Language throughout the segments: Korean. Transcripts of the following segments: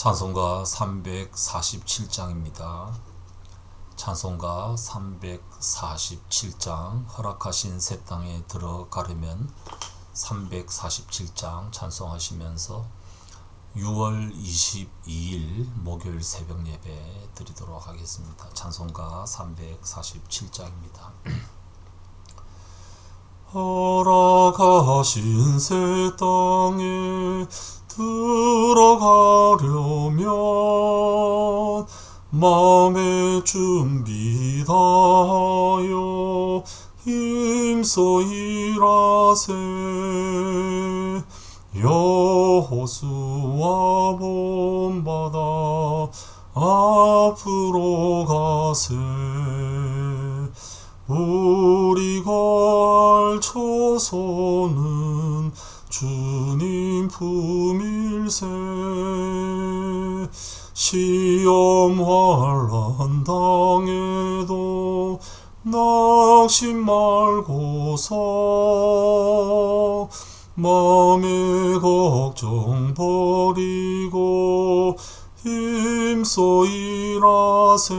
찬송가 347장입니다. 찬송가 347장 허락하신 새 땅에 들어가려면 347장 찬송하시면서 6월 22일 목요일 새벽 예배 드리도록 하겠습니다. 찬송가 347장입니다. 허락하신 새 땅에 들어가려면 마음의 준비 다하여 힘써 일하세. 여호수아 본받아 앞으로 가세. 우리가 알 처소는 주님 품일세. 시험 환난 당해도 낙심 말고서 마음의 걱정 버리고 힘써 일하세.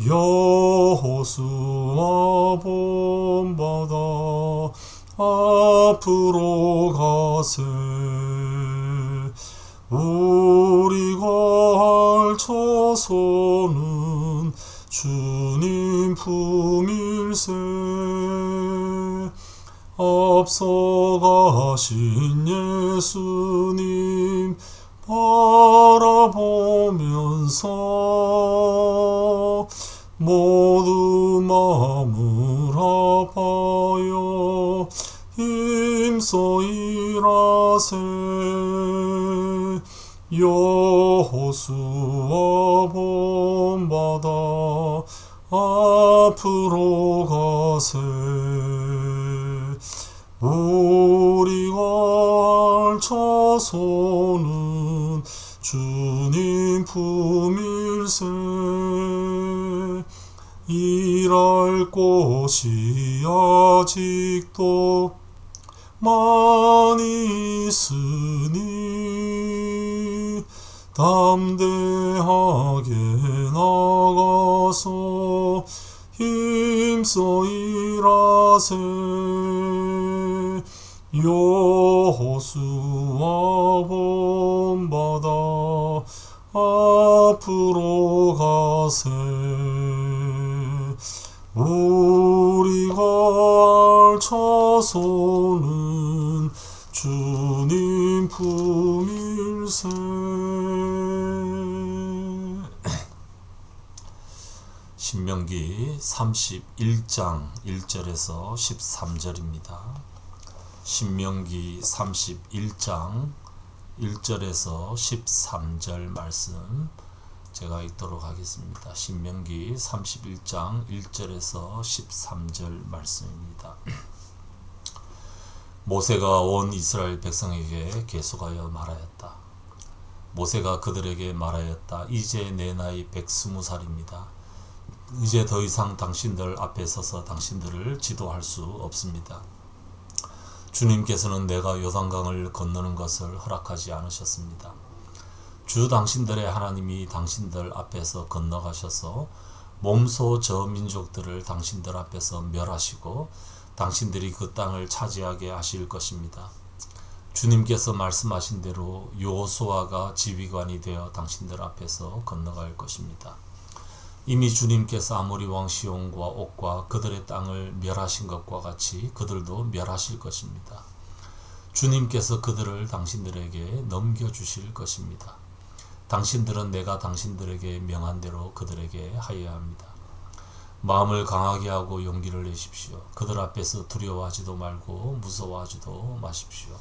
여호수아 본받아 앞으로 가세. 우리가 알 처소는 주님 품일세. 앞서가신 예수님 바라보면서 모두 마음을 아파여 힘써 일하세. 여호수아 본받아 앞으로 가세. 우리가 알 처소는 주님 품일세. 일할 곳이 아직도 많이 있으니 담대하게 나가서 힘써 일하세. 여호수아 본받아 앞으로 가세. 우리가 알 처소는 주님 품일세. 신명기 31장 1절에서 13절입니다. 신명기 31장 1절에서 13절 말씀 제가 읽도록 하겠습니다. 신명기 31장 1절에서 13절 말씀입니다. 모세가 온 이스라엘 백성에게 계속하여 말하였다. 모세가 그들에게 말하였다. 이제 내 나이 120살입니다. 이제 더 이상 당신들 앞에 서서 당신들을 지도할 수 없습니다. 주님께서는 내가 요단강을 건너는 것을 허락하지 않으셨습니다. 주 당신들의 하나님이 당신들 앞에서 건너가셔서 몸소 저 민족들을 당신들 앞에서 멸하시고 당신들이 그 땅을 차지하게 하실 것입니다. 주님께서 말씀하신 대로 여호수아가 지휘관이 되어 당신들 앞에서 건너갈 것입니다. 이미 주님께서 아모리 왕 시온과 옥과 그들의 땅을 멸하신 것과 같이 그들도 멸하실 것입니다. 주님께서 그들을 당신들에게 넘겨주실 것입니다. 당신들은 내가 당신들에게 명한 대로 그들에게 하여야 합니다. 마음을 강하게 하고 용기를 내십시오. 그들 앞에서 두려워하지도 말고 무서워하지도 마십시오.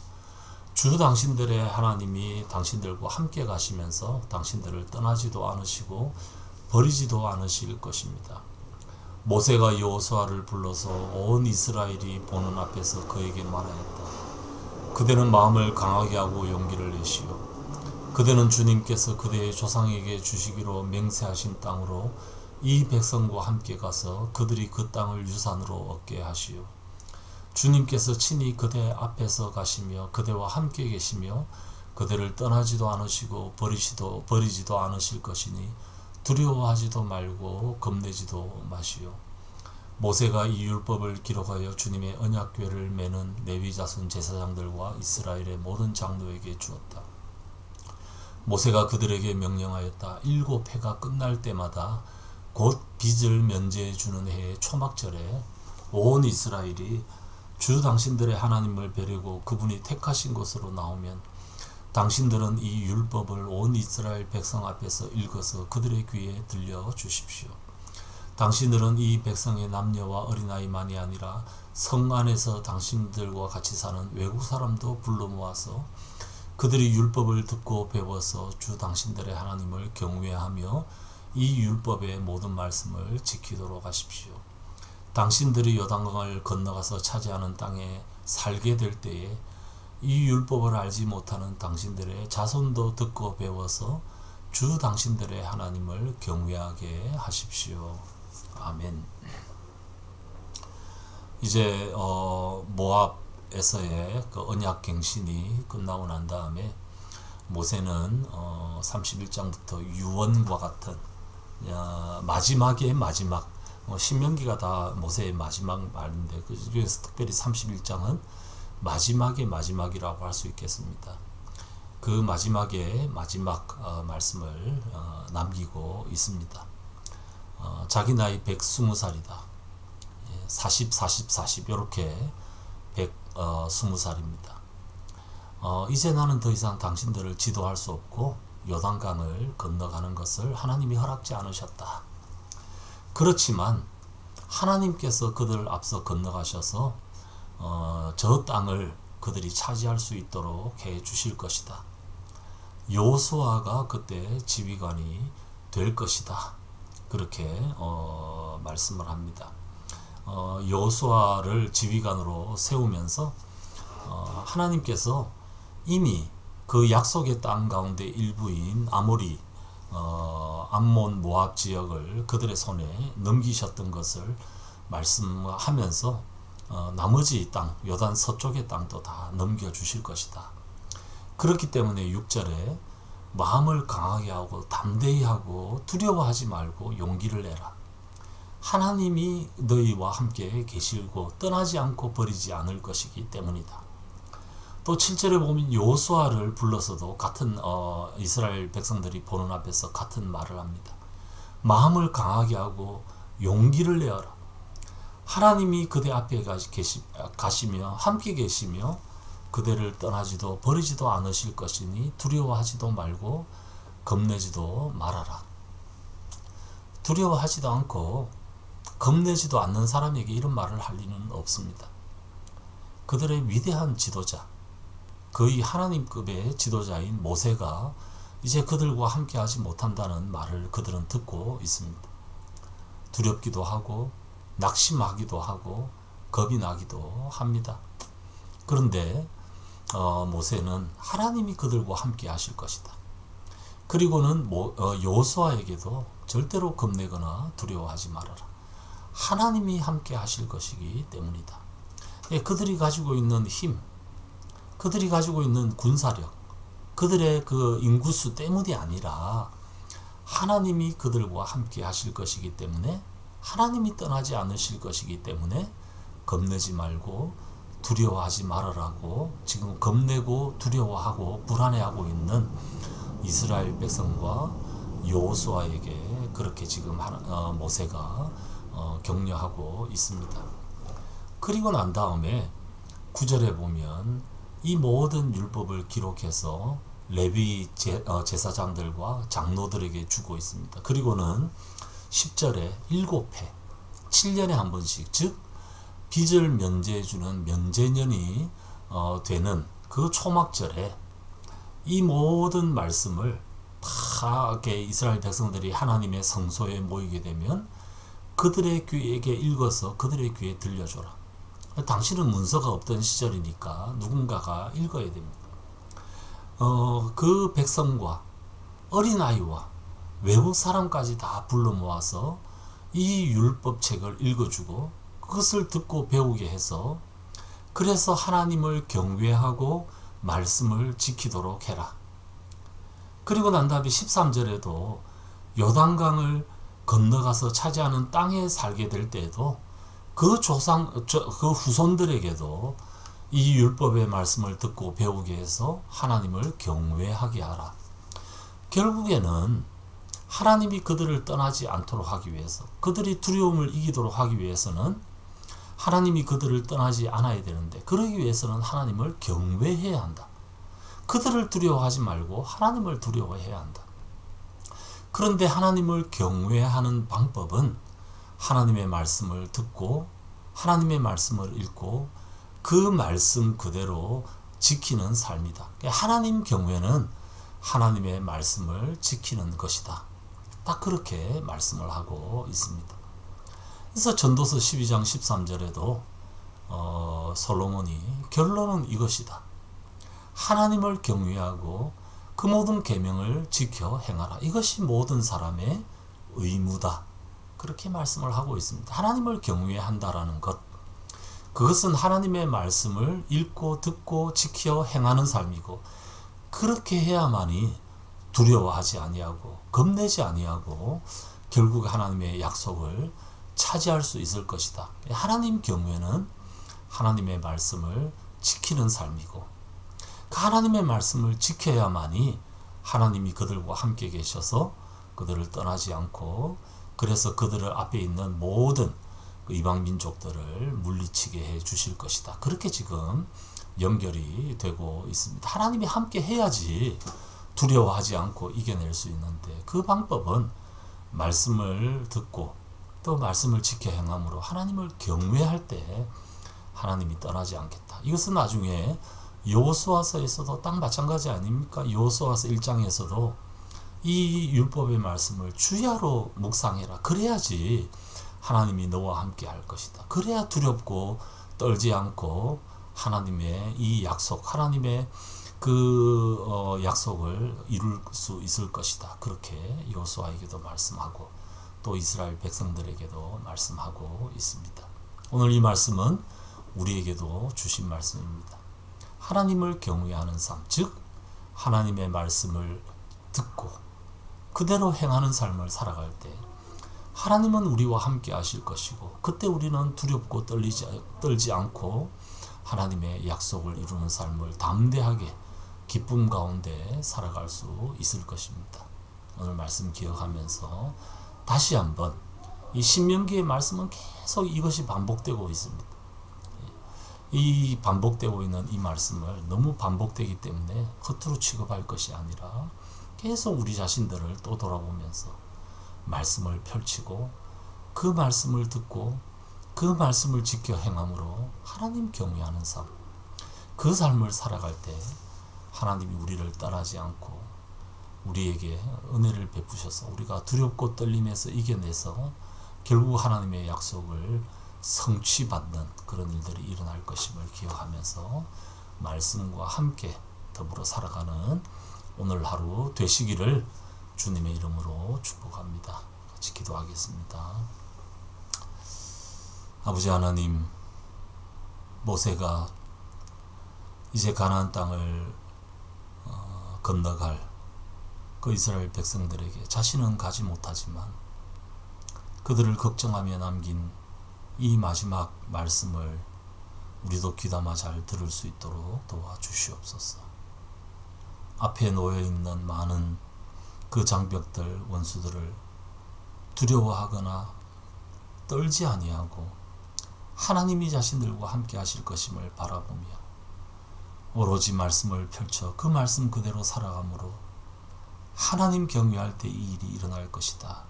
주 당신들의 하나님이 당신들과 함께 가시면서 당신들을 떠나지도 않으시고 버리지도 않으실 것입니다. 모세가 여호수아를 불러서 온 이스라엘이 보는 앞에서 그에게 말하였다. 그대는 마음을 강하게 하고 용기를 내시오. 그대는 주님께서 그대의 조상에게 주시기로 맹세하신 땅으로 이 백성과 함께 가서 그들이 그 땅을 유산으로 얻게 하시오. 주님께서 친히 그대 앞에서 가시며 그대와 함께 계시며 그들을 떠나지도 않으시고 버리지도 않으실 것이니 두려워하지도 말고 겁내지도 마시오. 모세가 이 율법을 기록하여 주님의 언약궤를 매는 레위 자손 제사장들과 이스라엘의 모든 장로에게 주었다. 모세가 그들에게 명령하였다. 7해가 끝날 때마다 곧 빚을 면제해 주는 해의 초막절에 온 이스라엘이 주 당신들의 하나님을 뵈려고 그분이 택하신 곳으로 나오면 당신들은 이 율법을 온 이스라엘 백성 앞에서 읽어서 그들의 귀에 들려 주십시오. 당신들은 이 백성의 남녀와 어린아이만이 아니라 성 안에서 당신들과 같이 사는 외국 사람도 불러 모아서 그들이 율법을 듣고 배워서 주 당신들의 하나님을 경외하며 이 율법의 모든 말씀을 지키도록 하십시오. 당신들이 요단강을 건너가서 차지하는 땅에 살게 될 때에 이 율법을 알지 못하는 당신들의 자손도 듣고 배워서 주 당신들의 하나님을 경외하게 하십시오. 아멘. 이제 모압에서의 그 언약 갱신이 끝나고 난 다음에 모세는 31장부터 유언과 같은 마지막의 마지막, 신명기가 다 모세의 마지막 말인데 그 중에서 특별히 31장은 마지막의 마지막이라고 할 수 있겠습니다. 그 마지막에 마지막 말씀을 남기고 있습니다. 자기 나이 120살이다. 40, 40, 40 이렇게 120살입니다. 이제 나는 더 이상 당신들을 지도할 수 없고 요단강을 건너가는 것을 하나님이 허락지 않으셨다. 그렇지만 하나님께서 그들을 앞서 건너가셔서 저 땅을 그들이 차지할 수 있도록 해 주실 것이다. 여호수아가 그때 지휘관이 될 것이다. 그렇게 말씀을 합니다. 여호수아를 지휘관으로 세우면서 하나님께서 이미 그 약속의 땅 가운데 일부인 아모리, 암몬, 모압 지역을 그들의 손에 넘기셨던 것을 말씀하면서 나머지 땅, 요단 서쪽의 땅도 다 넘겨주실 것이다. 그렇기 때문에 6절에 마음을 강하게 하고 담대히 하고 두려워하지 말고 용기를 내라. 하나님이 너희와 함께 계시고 떠나지 않고 버리지 않을 것이기 때문이다. 또 7절에 보면 여호수아를 불러서도 같은 이스라엘 백성들이 보는 앞에서 같은 말을 합니다. 마음을 강하게 하고 용기를 내어라. 하나님이 그대 앞에 가시며 함께 계시며 그대를 떠나지도 버리지도 않으실 것이니 두려워하지도 말고 겁내지도 말아라. 두려워하지도 않고 겁내지도 않는 사람에게 이런 말을 할 리는 없습니다. 그들의 위대한 지도자, 거의 하나님급의 지도자인 모세가 이제 그들과 함께하지 못한다는 말을 그들은 듣고 있습니다. 두렵기도 하고 낙심하기도 하고 겁이 나기도 합니다. 그런데 모세는 하나님이 그들과 함께 하실 것이다. 그리고는 여호수아에게도 절대로 겁내거나 두려워하지 말아라. 하나님이 함께 하실 것이기 때문이다. 그들이 가지고 있는 힘, 그들이 가지고 있는 군사력, 그들의 그 인구수 때문이 아니라 하나님이 그들과 함께 하실 것이기 때문에, 하나님이 떠나지 않으실 것이기 때문에 겁내지 말고 두려워하지 말아라고 지금 겁내고 두려워하고 불안해하고 있는 이스라엘 백성과 여호수아에게 그렇게 지금 모세가 격려하고 있습니다. 그리고 난 다음에 9절에 보면 이 모든 율법을 기록해서 레위 제사장들과 장로들에게 주고 있습니다. 그리고는 10절에 7회, 7년에 한 번씩, 즉 빚을 면제해주는 면제년이 되는 그 초막절에 이 모든 말씀을 다 이렇게 이스라엘 백성들이 하나님의 성소에 모이게 되면 그들의 귀에게 읽어서 그들의 귀에 들려줘라. 당시는 문서가 없던 시절이니까 누군가가 읽어야 됩니다. 그 백성과 어린아이와 외국 사람까지 다 불러 모아서 이 율법책을 읽어주고 그것을 듣고 배우게 해서, 그래서 하나님을 경외하고 말씀을 지키도록 해라. 그리고 난 다음에 13절에도 요단강을 건너가서 차지하는 땅에 살게 될 때에도 그 후손들에게도 이 율법의 말씀을 듣고 배우게 해서 하나님을 경외하게 하라. 결국에는 하나님이 그들을 떠나지 않도록 하기 위해서, 그들이 두려움을 이기도록 하기 위해서는 하나님이 그들을 떠나지 않아야 되는데, 그러기 위해서는 하나님을 경외해야 한다. 그들을 두려워하지 말고 하나님을 두려워해야 한다. 그런데 하나님을 경외하는 방법은 하나님의 말씀을 듣고 하나님의 말씀을 읽고 그 말씀 그대로 지키는 삶이다. 하나님 경외는 하나님의 말씀을 지키는 것이다. 딱 그렇게 말씀을 하고 있습니다. 그래서 전도서 12장 13절에도 솔로몬이 결론은 이것이다. 하나님을 경외하고 그 모든 계명을 지켜 행하라. 이것이 모든 사람의 의무다. 그렇게 말씀을 하고 있습니다. 하나님을 경외한다라는 것, 그것은 하나님의 말씀을 읽고 듣고 지켜 행하는 삶이고, 그렇게 해야만이 두려워하지 아니하고 겁내지 아니하고 결국 하나님의 약속을 차지할 수 있을 것이다. 하나님 경외는 하나님의 말씀을 지키는 삶이고, 그 하나님의 말씀을 지켜야만이 하나님이 그들과 함께 계셔서 그들을 떠나지 않고, 그래서 그들을 앞에 있는 모든 이방 민족들을 물리치게 해 주실 것이다. 그렇게 지금 연결이 되고 있습니다. 하나님이 함께 해야지 두려워하지 않고 이겨낼 수 있는데, 그 방법은 말씀을 듣고 또 말씀을 지켜 행함으로 하나님을 경외할 때 하나님이 떠나지 않겠다. 이것은 나중에 여호수아서에서도 딱 마찬가지 아닙니까? 여호수아서 1장에서도 이 율법의 말씀을 주야로 묵상해라. 그래야지 하나님이 너와 함께 할 것이다. 그래야 두렵고 떨지 않고 하나님의 이 약속, 하나님의 그 약속을 이룰 수 있을 것이다. 그렇게 여호수아에게도 말씀하고 또 이스라엘 백성들에게도 말씀하고 있습니다. 오늘 이 말씀은 우리에게도 주신 말씀입니다. 하나님을 경외하는 삶, 즉 하나님의 말씀을 듣고 그대로 행하는 삶을 살아갈 때 하나님은 우리와 함께 하실 것이고, 그때 우리는 두렵고 떨지 않고 하나님의 약속을 이루는 삶을 담대하게 기쁨 가운데 살아갈 수 있을 것입니다. 오늘 말씀 기억하면서 다시 한번 이 신명기의 말씀은 계속 이것이 반복되고 있습니다. 이 반복되고 있는 이 말씀을 너무 반복되기 때문에 허투루 취급할 것이 아니라 계속 우리 자신들을 또 돌아보면서 말씀을 펼치고 그 말씀을 듣고 그 말씀을 지켜 행함으로 하나님 경외하는 삶, 그 삶을 살아갈 때 하나님이 우리를 떠나지 않고 우리에게 은혜를 베푸셔서 우리가 두렵고 떨림에서 이겨내서 결국 하나님의 약속을 성취받는 그런 일들이 일어날 것임을 기억하면서 말씀과 함께 더불어 살아가는 오늘 하루 되시기를 주님의 이름으로 축복합니다. 같이 기도하겠습니다. 아버지 하나님, 모세가 이제 가나안 땅을 건너갈 그 이스라엘 백성들에게 자신은 가지 못하지만 그들을 걱정하며 남긴 이 마지막 말씀을 우리도 귀담아 잘 들을 수 있도록 도와주시옵소서. 앞에 놓여있는 많은 그 장벽들, 원수들을 두려워하거나 떨지 아니하고 하나님이 자신들과 함께 하실 것임을 바라보며 오로지 말씀을 펼쳐 그 말씀 그대로 살아감으로 하나님 경외할 때 이 일이 일어날 것이다.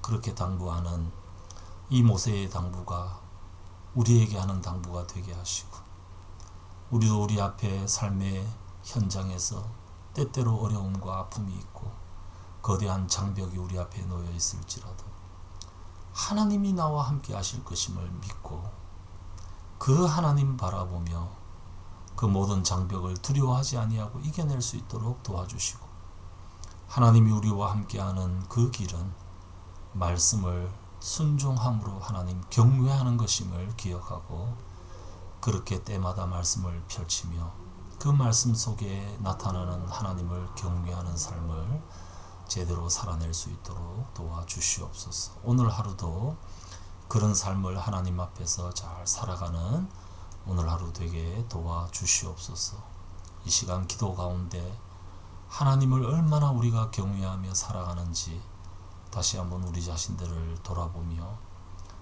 그렇게 당부하는 이 모세의 당부가 우리에게 하는 당부가 되게 하시고, 우리도 우리 앞에 삶의 현장에서 때때로 어려움과 아픔이 있고 거대한 장벽이 우리 앞에 놓여 있을지라도 하나님이 나와 함께 하실 것임을 믿고 그 하나님 바라보며 그 모든 장벽을 두려워하지 아니하고 이겨낼 수 있도록 도와주시고, 하나님이 우리와 함께하는 그 길은 말씀을 순종함으로 하나님 경외하는 것임을 기억하고 그렇게 때마다 말씀을 펼치며 그 그 말씀 속에 나타나는 하나님을 경외하는 삶을 제대로 살아낼 수 있도록 도와주시옵소서. 오늘 하루도 그런 삶을 하나님 앞에서 잘 살아가는 오늘 하루 되게 도와주시옵소서. 이 시간 기도 가운데 하나님을 얼마나 우리가 경외하며 살아가는지 다시 한번 우리 자신들을 돌아보며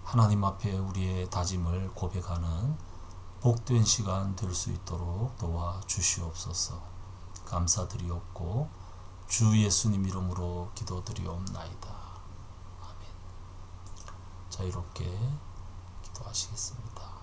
하나님 앞에 우리의 다짐을 고백하는 복된 시간 될 수 있도록 도와주시옵소서. 감사드리옵고 주 예수님 이름으로 기도드리옵나이다. 아멘. 자유롭게 기도하시겠습니다.